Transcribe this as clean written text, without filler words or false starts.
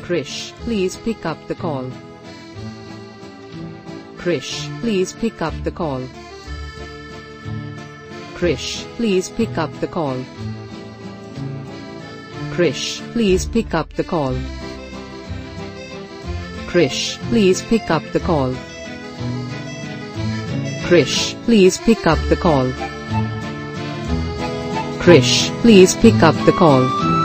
Krish, please pick up the call. Krish, please pick up the call. Krish, please pick up the call. Krish, please pick up the call. Krish, please pick up the call. Krish, please pick up the call. Krish, please pick up the call.